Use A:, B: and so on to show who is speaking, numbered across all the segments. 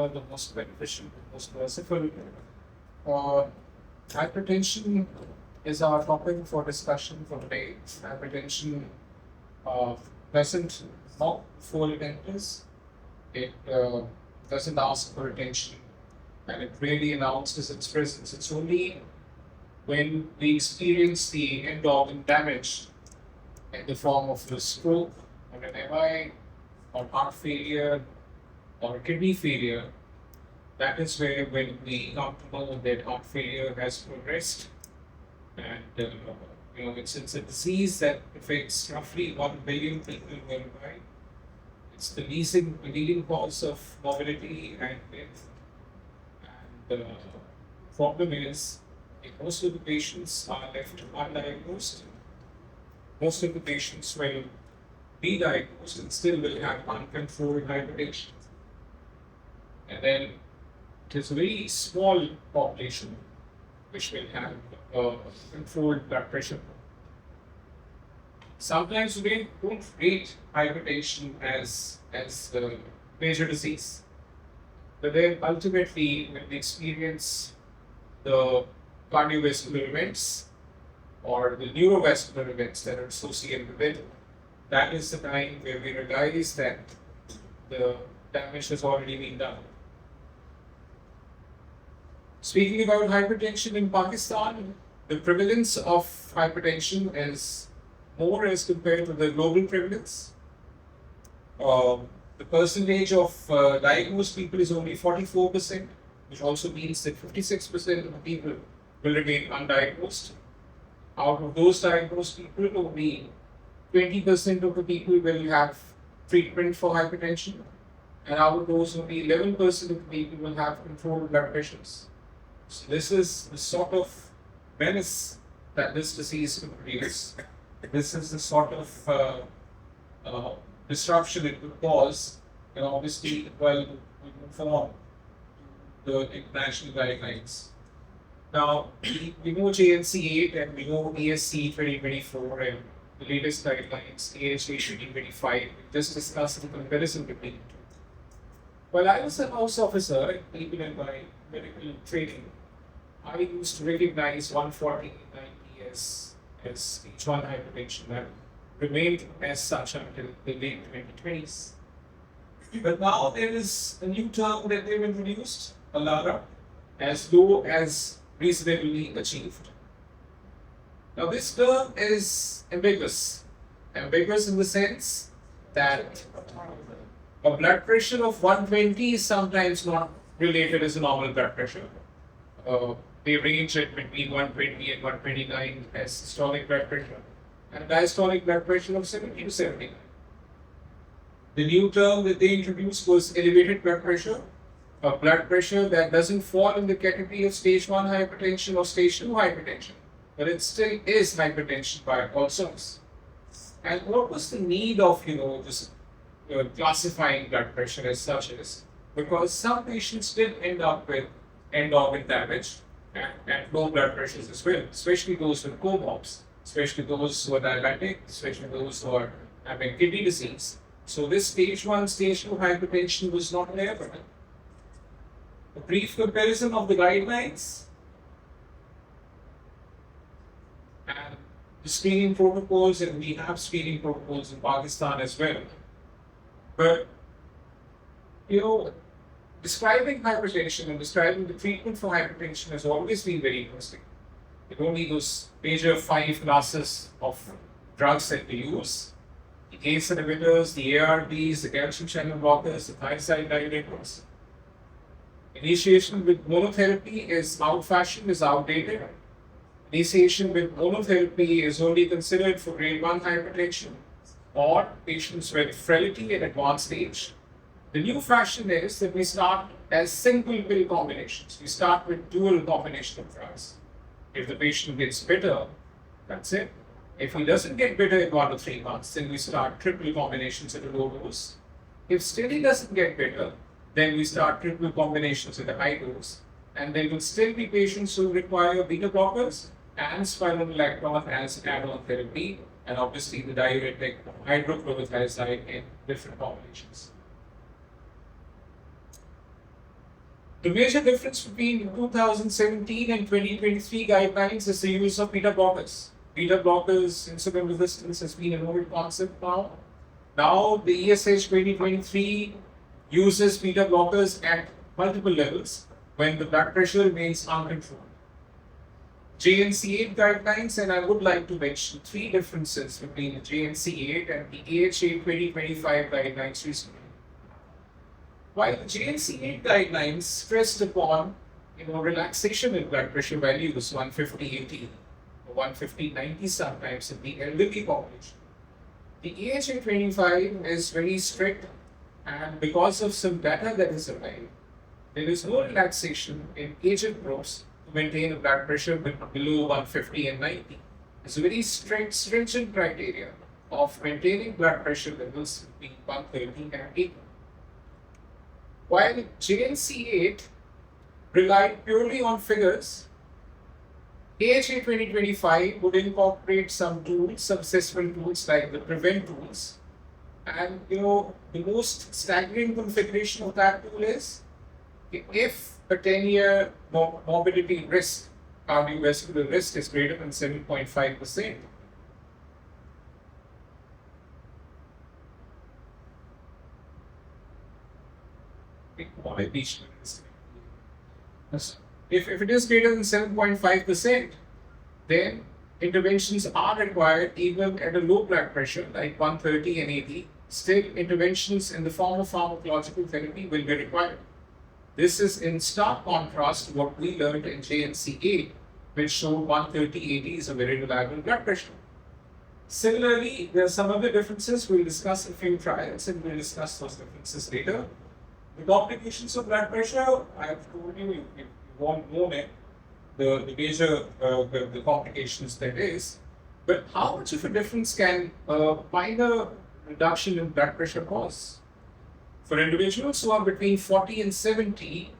A: the most beneficial, the most merciful. Uh, Hypertension is our topic for discussion for today. Hypertension uh, doesn't knock full dentist. It doesn't ask for attention, and it really announces its presence. It's only when we experience the end organ damage in the form of a stroke or an MI or heart failure or kidney failure, that is where when we come to know that heart failure has progressed and it's a disease that affects roughly 1 billion people worldwide. It's the leading cause of morbidity and death. And the problem is most of the patients are left undiagnosed. Most of the patients will be diagnosed and still will have uncontrolled hypertension. And then it is a very small population which will have controlled blood pressure. Sometimes we don't rate hypertension as a major disease, but then ultimately when we experience the cardiovascular events or the neurovascular events that are associated with it, that is the time where we realize that the damage has already been done. Speaking about hypertension in Pakistan, the prevalence of hypertension is more as compared to the global prevalence. The percentage of diagnosed people is only 44%, which also means that 56% of the people will remain undiagnosed. Out of those diagnosed people, only 20% of the people will have treatment for hypertension, and out of those, only 11% of the people will have controlled blood pressures. So this is the sort of menace that this disease could produce. This is the sort of disruption it could cause, and obviously, well, we move on to the international guidelines. Now, we know JNC 8 and we know ESC 2024 and the latest guidelines, AHA 2025. We just discussed the comparison between the two. While I was a house officer, even in my medical training, I used to recognize 140 and 90 as stage 1 hypertension that remained as such until the late 2020s. But now there is a new term that they've introduced, ALARA, as low as reasonably achieved. Now this term is ambiguous. Ambiguous in the sense that a blood pressure of 120 is sometimes not related as a normal blood pressure. They range it between 120 and 129 as systolic blood pressure, and diastolic blood pressure of 70 to 79. The new term that they introduced was elevated blood pressure, a blood pressure that doesn't fall in the category of stage 1 hypertension or stage 2 hypertension, but it still is hypertension by all sorts. And what was the need of just classifying blood pressure as such is because some patients did end up with end organ damage and low blood pressures as well, especially those with comorbs, especially those who are diabetic, especially those who are having kidney disease. So this stage 1, stage 2 hypertension was not there for them. A brief comparison of the guidelines and the screening protocols, and we have screening protocols in Pakistan as well. But describing hypertension and describing the treatment for hypertension has always been very interesting. It only those major 5 classes of drugs that we use: the ACE inhibitors, the ARBs, the calcium channel blockers, the thiazide dilators. Initiation with monotherapy is out-fashioned, is outdated. Initiation with monotherapy is only considered for grade 1 hypertension or patients with frailty at advanced stage. The new fashion is that we start as single pill combinations. We start with dual combination of drugs. If the patient gets better, that's it. If he doesn't get better in 1 to 3 months, then we start triple combinations at a low dose. If still he doesn't get better, then we start triple combinations at a high dose. And there will still be patients who require beta blockers and spironolactone as add-on therapy, and obviously the diuretic hydrochlorothiazide in different combinations. The major difference between 2017 and 2023 guidelines is the use of beta blockers. Beta blockers, insulin resistance has been an old concept now. Now the ESH 2023 uses beta blockers at multiple levels when the blood pressure remains uncontrolled. JNC8 guidelines, and I would like to mention three differences between the JNC8 and the AHA 2025 guidelines recently. While the JNC8 guidelines stressed upon relaxation in blood pressure values 150/80 or 150/90 sometimes in the elderly population, the AHA 25 is very strict, and because of some data that is arrived, there is no relaxation in aged groups to maintain a blood pressure below 150 and 90. It's a very strict, stringent criteria of maintaining blood pressure levels between 130 and 80. While JNC8 relied purely on figures, AHA 2025 would incorporate some tools, some assessment tools like the prevent tools. And the most staggering configuration of that tool is if a 10-year morbidity risk, cardiovascular risk is greater than 7.5%, if it is greater than 7.5%, then interventions are required even at a low blood pressure like 130 and 80. Still, interventions in the form of pharmacological therapy will be required. This is in stark contrast to what we learned in JNC8, which showed 130/80 is a very reliable blood pressure. Similarly, there are some other differences. We'll discuss a few trials and we'll discuss those differences later. The complications of blood pressure, I have told you, you won't know it, the major the complications that is. But how much of a difference can minor reduction in blood pressure cause? For individuals who are between 40 and 70,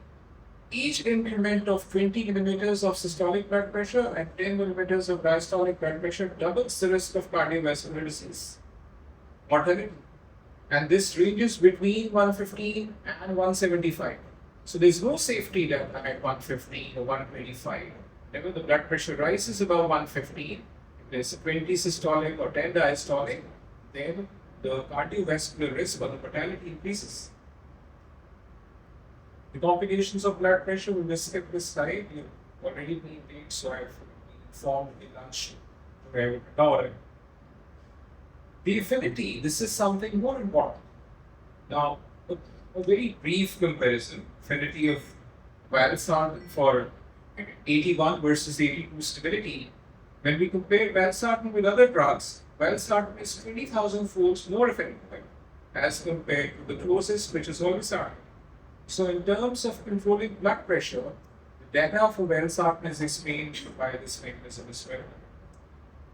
A: each increment of 20 millimeters of systolic blood pressure and 10 millimeters of diastolic blood pressure doubles the risk of cardiovascular disease, mortality. And this ranges between 115 and 175. So there's no safety data at 115 or 125. Whenever the blood pressure rises above 115, if there's a 20 systolic or 10 diastolic, then the cardiovascular risk or the mortality increases. The complications of blood pressure, we will skip this slide. You've already been late, so I've informed the lunch where we cover it. The affinity, this is something more important. Now, a very brief comparison, affinity of valsartan for 81 versus 82 stability. When we compare valsartan with other drugs, valsartan is 20,000 folds more effective as compared to the closest, which is olmesartan. So in terms of controlling blood pressure, the data for valsartan is explained by this mechanism as well.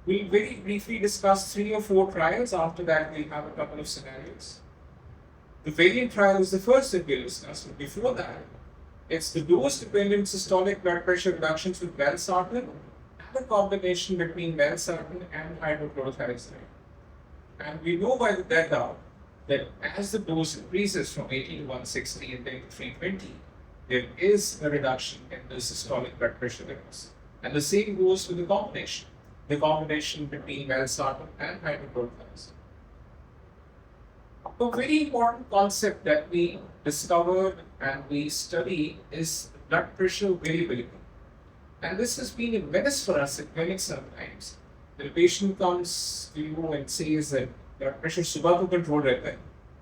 A: We'll very briefly discuss 3 or 4 trials. After that, we'll have a couple of scenarios. The variant trial is the first that we'll discuss, but before that, it's the dose-dependent systolic blood pressure reductions with valsartan and a combination between valsartan and hydrochlorothiazide. And we know by the data that as the dose increases from 80 to 160 and then to 320, there is a reduction in the systolic blood pressure levels. And the same goes with the combination between valsartan and hydrochlorothiazide. A very important concept that we discovered and we study is blood pressure variability. And this has been a menace for us in clinics sometimes. The patient comes to you and says that blood pressure सुबह को control रहता है,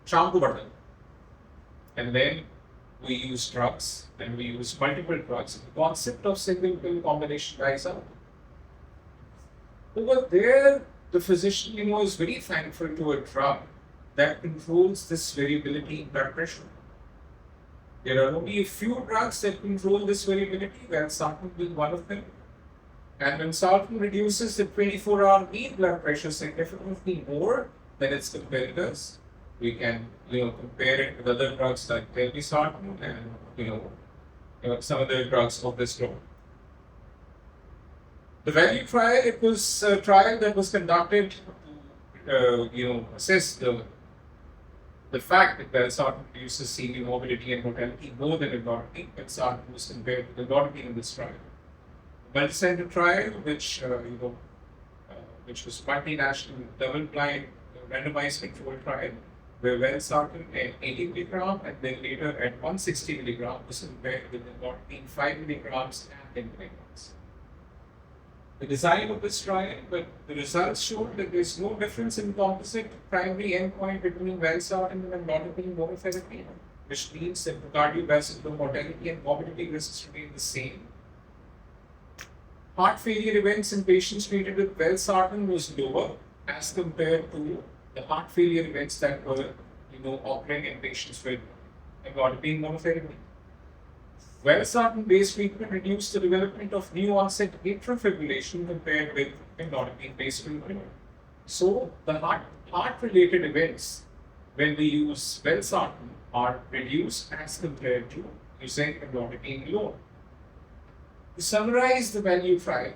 A: शाम को बढ़ता है. And then we use drugs, and we use multiple drugs. The concept of single pill combination dies out. Over there, the physician, is very thankful to a drug that controls this variability in blood pressure. There are only a few drugs that control this variability, valsartan being one of them. And when valsartan reduces the 24-hour mean blood pressure significantly more than its competitors, we can, compare it with other drugs like telmisartan and, some other drugs of this group. The value trial, it was a trial that was conducted to, assess the The fact that valsartan reduces CV morbidity and mortality more than amlodipine, valsartan was compared with amlodipine in this trial. A multi-center trial, which was multinational, double-blind, randomized controlled trial, where valsartan at 80 milligram and then later at 160 milligram was compared with amlodipine 5 milligrams and 10 milligrams. The design of this trial, but the results showed that there is no difference in composite primary endpoint between valsartan and amlodipine monotherapy, which means that the cardiovascular mortality and morbidity risks remain the same. Heart failure events in patients treated with valsartan was lower as compared to the heart failure events that were, occurring in patients with amlodipine monotherapy. Valsartan-based treatment reduced the development of new-onset atrial fibrillation compared with amlodipine-based treatment. So, the heart-related events when we use valsartan are reduced as compared to using amlodipine alone. To summarize the value trial,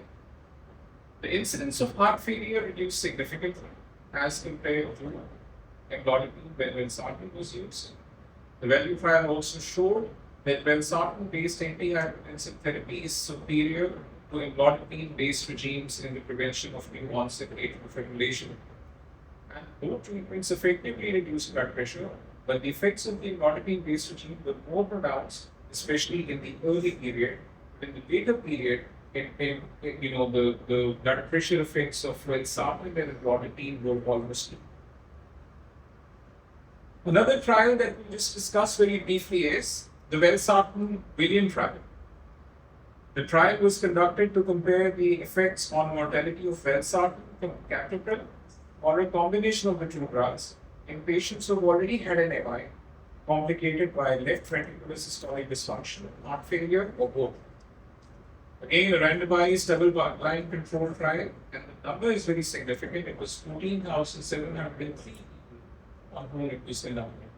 A: the incidence of heart failure reduced significantly as compared to amlodipine when valsartan was used. The value trial also showed that valsartan-based antihypertensive therapy is superior to amlodipine-based regimes in the prevention of new-onset atrial fibrillation. And both treatments effectively reduce blood pressure, but the effects of the amlodipine-based regime were more pronounced, especially in the early period. In the later period, the blood pressure effects of valsartan and amlodipine were almost equal. Another trial that we just discussed very briefly is the valsartan William trial. The trial was conducted to compare the effects on mortality of valsartan and captopril or a combination of the two drugs in patients who have already had an MI complicated by left ventricular systolic dysfunction, heart failure, or both. Again, a randomized double-blind controlled trial, and the number is very significant. It was 14,703 people on whom it was conducted.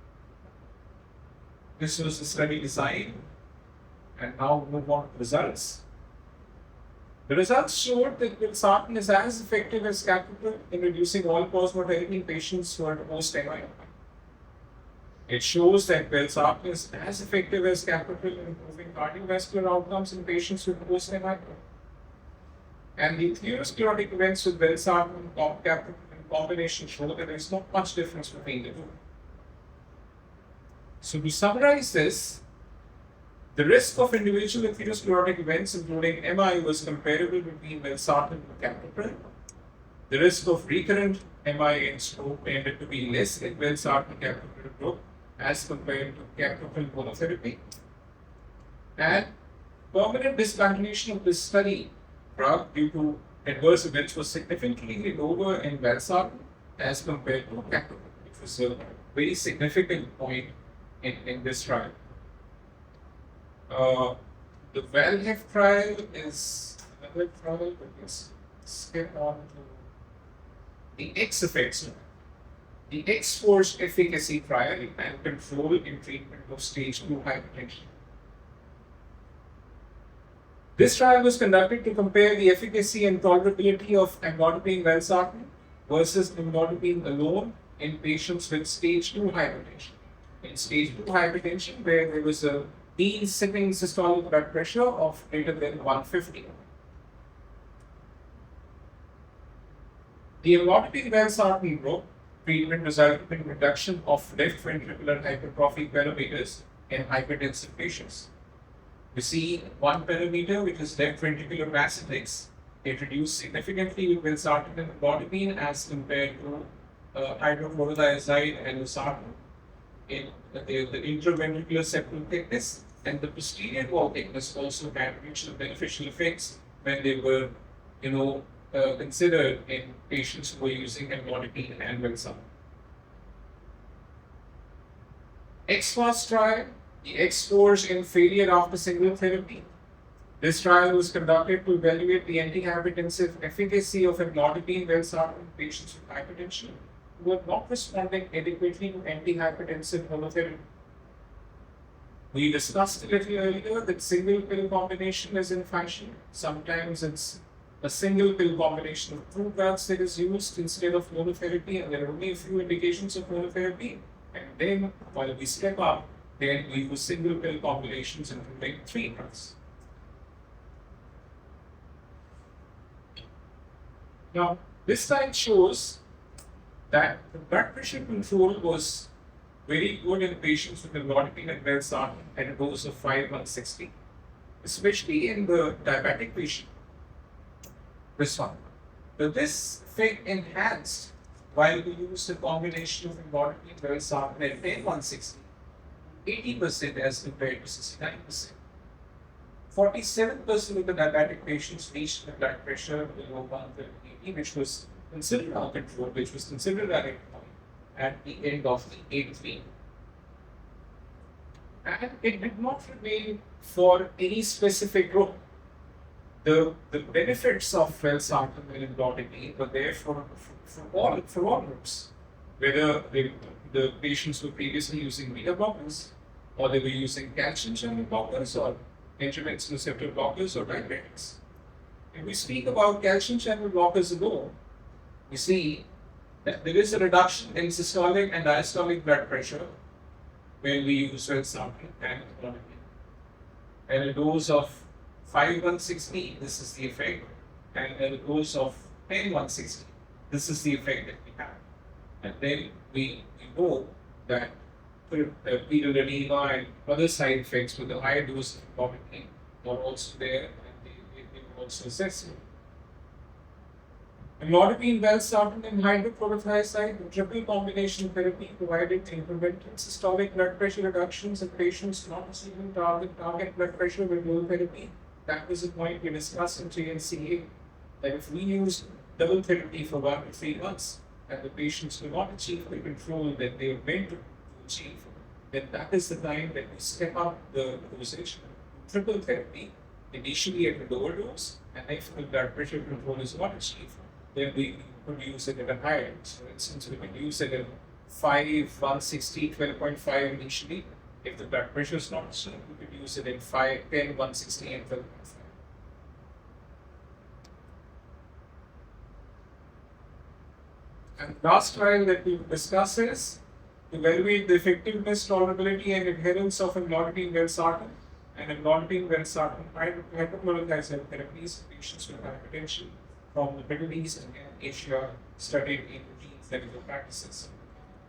A: This was the study design, and now we move on to the results. The results showed that valsartan is as effective as captopril in reducing all-cause mortality in patients who are post-MI. It shows that valsartan is as effective as captopril in improving cardiovascular outcomes in patients with post-MI. And the atherosclerotic events with valsartan and captopril in combination show that there is not much difference between the two. So to summarize this, the risk of individual atherosclerotic events, including MI, was comparable between valsartan and captopril. The risk of recurrent MI and stroke tended to be less in valsartan-captopril group as compared to captopril monotherapy. And permanent discontinuation of this study drug due to adverse events was significantly lower in valsartan as compared to captopril, which was a very significant point in this trial. The VALHEF trial is another trial, but let's skip on to the X effects. The X-forced efficacy trial and control in treatment of stage 2 hypertension. This trial was conducted to compare the efficacy and tolerability of amlodipine valsartan versus amlodipine alone in patients with stage 2 hypertension. In stage 2 hypertension, where there was a mean sitting systolic blood pressure of greater than 150. The amlodipine valsartan group treatment resulted in reduction of left ventricular hypertrophy parameters in hypertensive patients. We see one parameter, which is left ventricular mass index. It reduced significantly with valsartan and amlodipine as compared to hydrochlorothiazide and losartan in the intraventricular septal thickness, and the posterior wall thickness also had mutual beneficial effects when they were, considered in patients who were using amlodipine and valsartan. X-FAST trial, the X-scores in failure after single therapy. This trial was conducted to evaluate the antihypertensive efficacy of amlodipine valsartan in patients with hypertension who were not responding adequately to antihypertensive monotherapy. We discussed a little earlier that single pill combination is in fashion. Sometimes it's a single pill combination of two drugs that is used instead of monotherapy, and there are only a few indications of monotherapy. And then while we step up, then we use single pill combinations including 3 drugs. Now, this slide shows that the blood pressure control was very good in patients with amlodipine and valsartan at a dose of 5/160, especially in the diabetic patient. This one. But this effect enhanced while we used a combination of amlodipine, valsartan at 10/160, 80% as compared to 69%. 47% of the diabetic patients reached a blood pressure below 130/80, which was considered out control, which was considered an endpoint at the end of the 8th week. And it did not remain for any specific group. The benefits of valsartan and amlodipine were there for all groups, whether the patients were previously using beta blockers, or they were using calcium channel blockers, or angiotensin receptor blockers, or diuretics. If we speak about calcium channel blockers alone, we see that there is a reduction in systolic and diastolic blood pressure when we use valsartan and amlodipine. At a dose of 5/160, this is the effect, and at a dose of 10/160, this is the effect that we have. And then we know that pedal edema and other side effects with a higher dose of amlodipine are also there, and they were also assessed. Amlodipine, valsartan, and hydrochlorothiazide, the triple combination therapy provided incremental systolic blood pressure reductions in patients not receiving target blood pressure with dual therapy. That was a point we discussed in JNCA, that if we use double therapy for 1 to 3 months and the patients do not achieve the control that they were meant to achieve, then that is the time that we step up the dosage. Triple therapy, initially at a lower dose, and if the blood pressure control is not achieved, then we could use it at a higher dose. For instance, we could use it at 5/160, 12.5 initially. If the blood pressure is not achieved, we could use it at 10/160, and 12.5. And last trial that we will discuss is evaluate the effectiveness, tolerability, and adherence of amlodipine, valsartan, and amlodipine, valsartan hydrochlorothiazide therapies in patients with hypertension from the Middle East and Asia studied in routine clinical practices.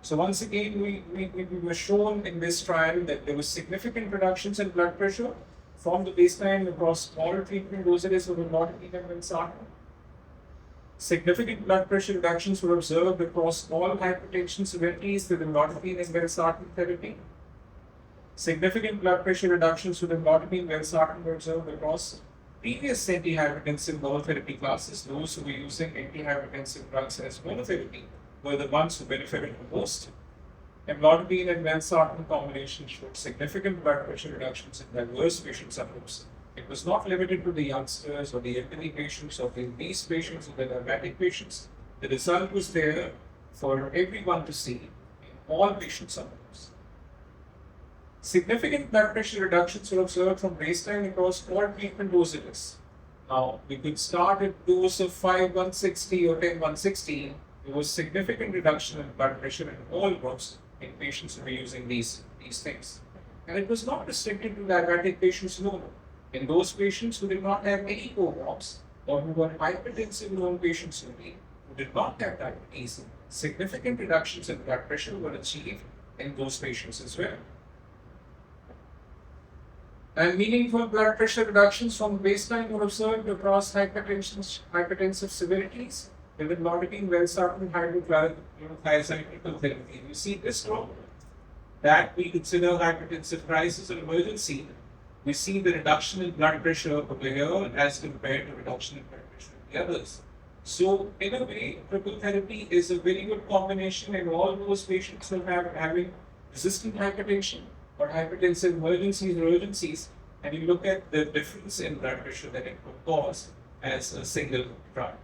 A: So once again, we were shown in this trial that there was significant reductions in blood pressure from the baseline across all treatment dosages of amlodipine and valsartan. Significant blood pressure reductions were observed across all hypertension severities with amlodipine and valsartan therapy. Significant blood pressure reductions with amlodipine and valsartan were observed across previous antihypertensive monotherapy classes. Those who were using antihypertensive drugs as monotherapy were the ones who benefited the most. Amlodipine and valsartan combination showed significant blood pressure reductions in diverse patient subgroups. It was not limited to the youngsters or the elderly patients or the obese patients or the diabetic patients. The result was there for everyone to see in all patient subgroups. Significant blood pressure reductions were observed from baseline across all treatment dosages. Now, we could start at dose of 5/160 or 10/160. There was significant reduction in blood pressure in all groups in patients who were using these things. And it was not restricted to diabetic patients alone. In those patients who did not have any co-ops or who were hypertensive known patients only, who did not have diabetes, significant reductions in blood pressure were achieved in those patients as well. And meaningful blood pressure reductions from baseline were observed across hypertensive severities with amlodipine, valsartan, hydrochlorothiazide triple therapy. You see this group that we consider hypertensive crisis or emergency. We see the reduction in blood pressure over here as compared to reduction in blood pressure in the others. So, in a way, triple therapy is a very good combination in all those patients who are having resistant hypertension or hypertensive emergencies or urgencies, and you look at the difference in blood pressure that it could cause as a single drug.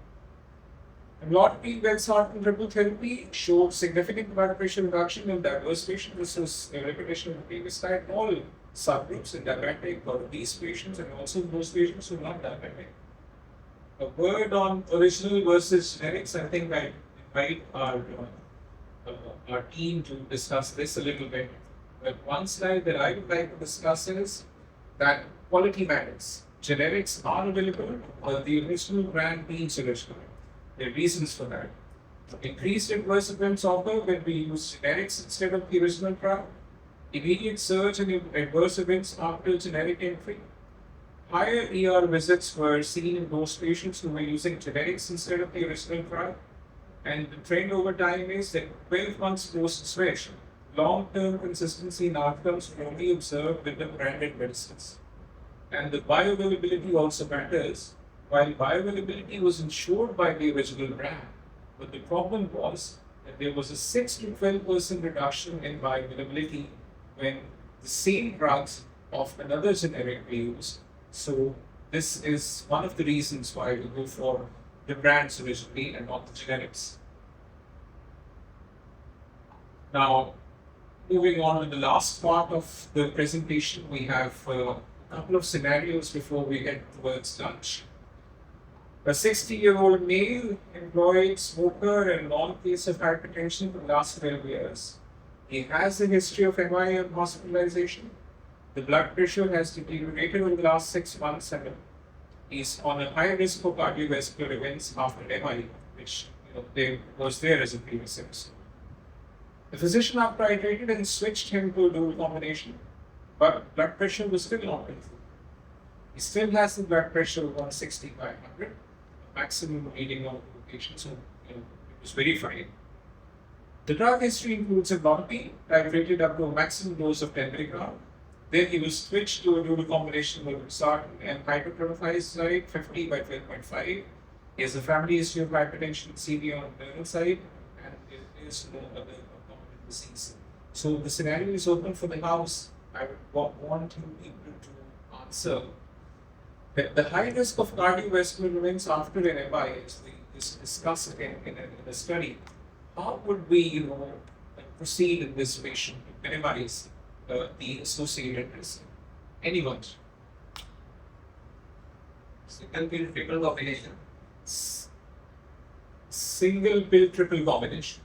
A: Amlodipine, valsartan triple therapy showed significant blood pressure reduction in diverse patients. This was a repetition of the previous slide. All subgroups in diabetic or obese patients, and also those patients who are not diabetic. A word on original versus generics. I think I invite our our team to discuss this a little bit. But one slide that I would like to discuss is that quality matters. Generics are available, but the original brand being original. There are reasons for that. Increased adverse events occur when we use generics instead of the original drug. Immediate surge in adverse events after generic entry. Higher ER visits were seen in those patients who were using generics instead of the original drug. And the trend over time is that 12 months post-switch, long-term consistency in outcomes were only observed with the branded medicines. And the bioavailability also matters. While bioavailability was ensured by the original brand, but the problem was that there was a 6 to 12% reduction in bioavailability when the same drugs of another generic were used. So this is one of the reasons why we go for the brands originally and not the generics. Now, moving on to the last part of the presentation, we have a couple of scenarios before we get towards lunch. A 60-year-old male, employed, smoker, and long case of hypertension for the last 12 years. He has a history of MI and hospitalization. The blood pressure has deteriorated over the last 6 months, and he's on a high risk for cardiovascular events after MI, which was there as a previous episode. The physician uptitrated and switched him to a dual combination, but blood pressure was still not controlled. He still has the blood pressure of 160 by 100, maximum reading of the patient, so it was very fine. The drug history includes a Lonpi titrated up to a maximum dose of 10 mg. Then he was switched to a dual combination with Sartan and hydrochlorothiazide 50 by 12.5. He has a family history of hypertension, CV on the renal side, and there is no other concomitant disease. So the scenario is open for the house. I would want you people to answer. The high risk of cardiovascular events after an MI is discussed in a study. How would we proceed in this patient to minimize the associated risk? Anyone?
B: Single pill triple combination.
A: Single pill triple combination.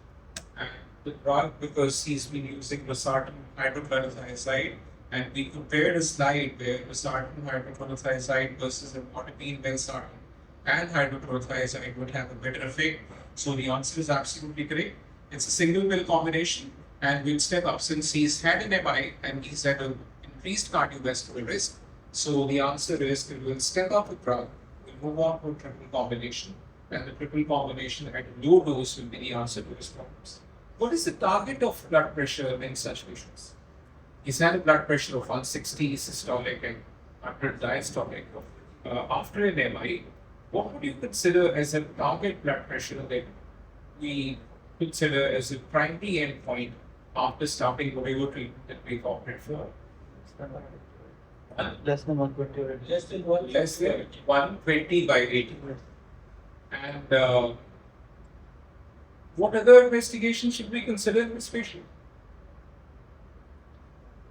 A: And the drug, because he's been using Losartan hydrochlorothiazide, and we compared a slide where Losartan hydrochlorothiazide versus amlodipine valsartan and hydrochlorothiazide would have a better effect. So the answer is absolutely correct. It's a single pill combination, and we'll step up since he's had an MI and he's at an increased cardiovascular risk. So the answer is that we'll step up the drug, we'll move on to a triple combination, and the triple combination at a low dose will be the answer to his problems. What is the target of blood pressure in such patients? He's had a blood pressure of 160 systolic and 100 diastolic. After an MI, what would you consider as a target blood pressure that we consider as a primary endpoint after starting whatever treatment that we opted for?
C: Less than 120.
A: Less than 120 by 80. And what other investigation should we consider in this patient?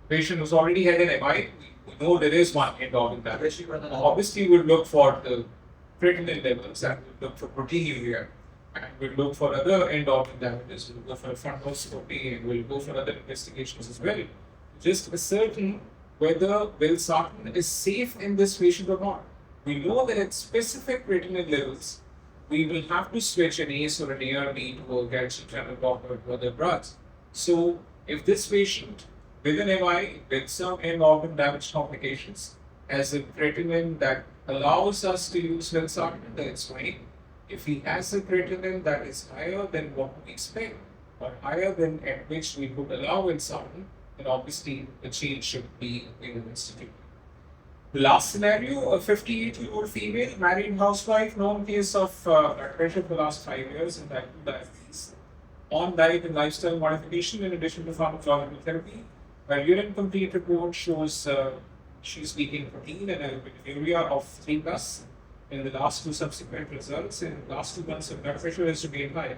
A: Patient who's already had an MI, we know there is one end organ damage. Obviously, we'll look for the creatinine levels, and we'll look for proteinuria, and we'll look for other end organ damages. We'll go for fundoscopy, and we'll go for other investigations as well. Just ascertain whether valsartan is safe in this patient or not. We know that at specific creatinine levels, we will have to switch an ACE or an ARB to a calcium channel blocker or other drugs. So, if this patient with an MI with some end organ damage complications has a creatinine that allows us to use valsartan, then it's fine. If he has a creatinine that is higher than what we expect, or higher than at which we would allow valsartan, then obviously the change should be instituted. The last scenario, a 58-year-old female, married housewife, known case of blood pressure for the last 5 years and type 2 diabetes, on diet and lifestyle modification in addition to pharmacological therapy. Her urine complete report shows she's leaking protein and a urea of 3 plus. In the last 2 subsequent results, in the last 2 months, her blood pressure has remained high,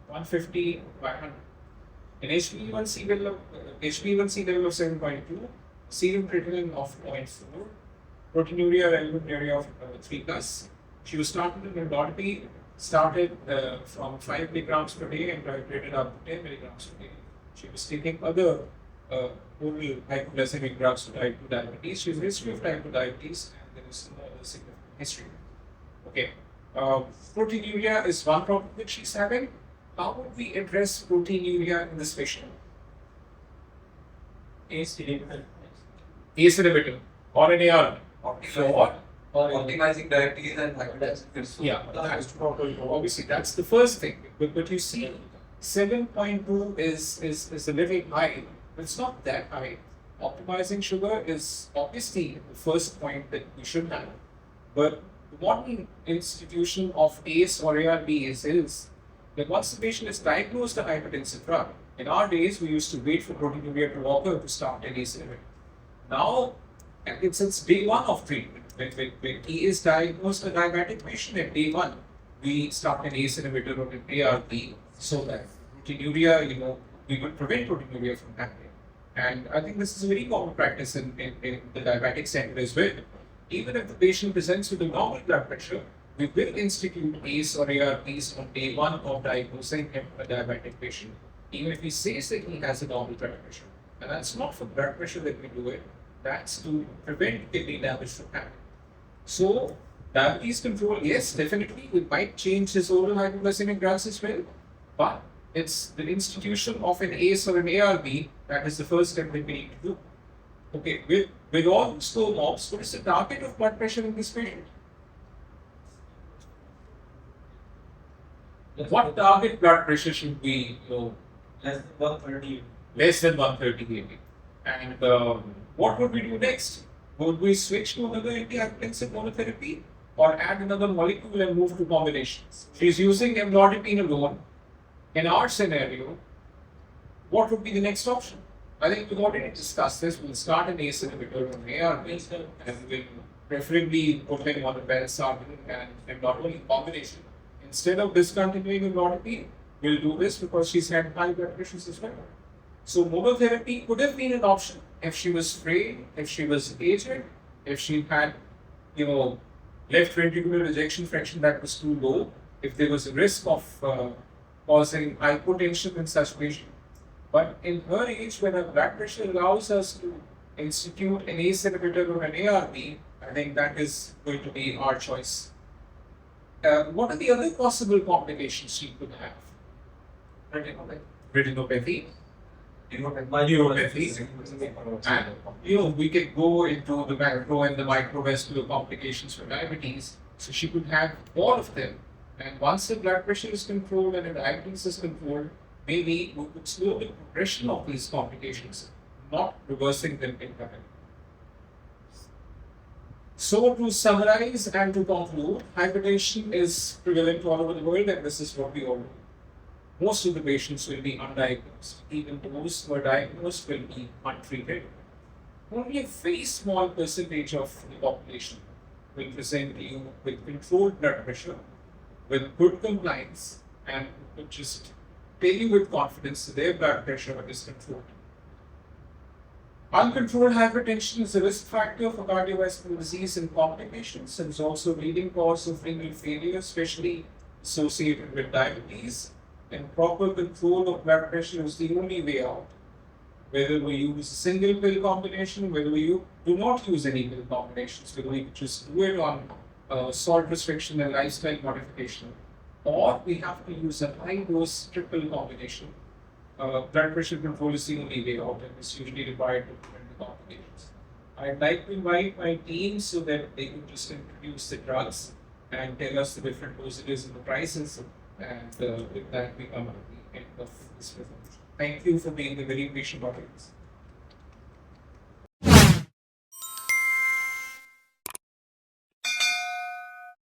A: 150 by 100. An HbA1c level of 7.2, serum creatinine of 0.4, proteinuria relevant area of 3 plus. She was started in endotropy started from 5 milligrams per day and titrated up to 10 milligrams per day. She was taking other oral hypoglycemic drugs for type 2 diabetes. She has a history of type 2 diabetes and there is no other significant history. Okay. Proteinuria is one problem that she's having. How would we address proteinuria in this patient?
B: ACE inhibitor.
A: ACE inhibitor or an AR.
B: Optimizing diabetes and hypertension.
A: Yeah, that's obviously that's the first thing. But you see, 7.2 is a little high. It's not that high. Optimizing sugar is obviously the first point that we should have. But the modern institution of ACE or ARBs is that once the patient is diagnosed a hypertensive drug, in our days we used to wait for proteinuria to occur to start an ACE inhibitor. Now, since day one of treatment, when he is diagnosed a diabetic patient at day one, we start an ACE inhibitor or an ARB so that proteinuria, we will prevent proteinuria from happening. And I think this is a very common practice in the diabetic center as well. Even if the patient presents with a normal blood pressure, we will institute ACE or ARBs on day one of diagnosing him a diabetic patient, even if he says that he has a normal blood pressure. And that's not for blood pressure that we do it, that's to prevent kidney damage from happening. So, diabetes control, yes, definitely, we might change his oral hypoglycemic drugs as well, but it's the institution of an ACE or an ARB that is the first step that we need to do. Okay, with all those slow mobs, what is the target of blood pressure in this patient? What target blood pressure should we know?
B: Less than 130.
A: Less than 130 And what would we do next? Would we switch to another antihypertensive monotherapy or add another molecule and move to combinations? She's using amlodipine alone. In our scenario, what would be the next option? I think we've already discussed this. We'll start an ACE inhibitor on ARB and we'll preferably put them on a valsartan and amlodipine combination. Instead of discontinuing amlodipine, we'll do this because she's had high blood pressures as well. So monotherapy could have been an option if she was frail, if she was aged, if she had, left ventricular ejection fraction that was too low, if there was a risk of causing hypertension in such patients. But in her age, when her blood pressure allows us to institute an ACE inhibitor or an ARB, I think that is going to be our choice. What are the other possible complications she could have? Retinopathy. Neuropathy. And we can go into the macro and the microvascular complications for diabetes. So she could have all of them. And once the blood pressure is controlled and the diabetes is controlled, maybe we could slow the progression of these complications, not reversing them entirely. So to summarize and to conclude, hypertension is prevalent all over the world and this is what we all know. Most of the patients will be undiagnosed. Even those who are diagnosed will be untreated. Only a very small percentage of the population will present you with controlled blood pressure, with good compliance, and would just tell you with confidence that their blood pressure is controlled. Uncontrolled hypertension is a risk factor for cardiovascular disease and complications and is also a leading cause of renal failure, especially associated with diabetes. And proper control of blood pressure is the only way out. Whether we use a single pill combination, whether we do not use any pill combinations, whether we just do it on salt restriction and lifestyle modification, or we have to use a high dose triple combination. Blood pressure control is the only way out and it's usually required to prevent the complications. I'd like to invite my team so that they can just introduce the drugs and tell us the different dosages and the prices, and with that we come at the end of this presentation. Thank you for being a very patient audience.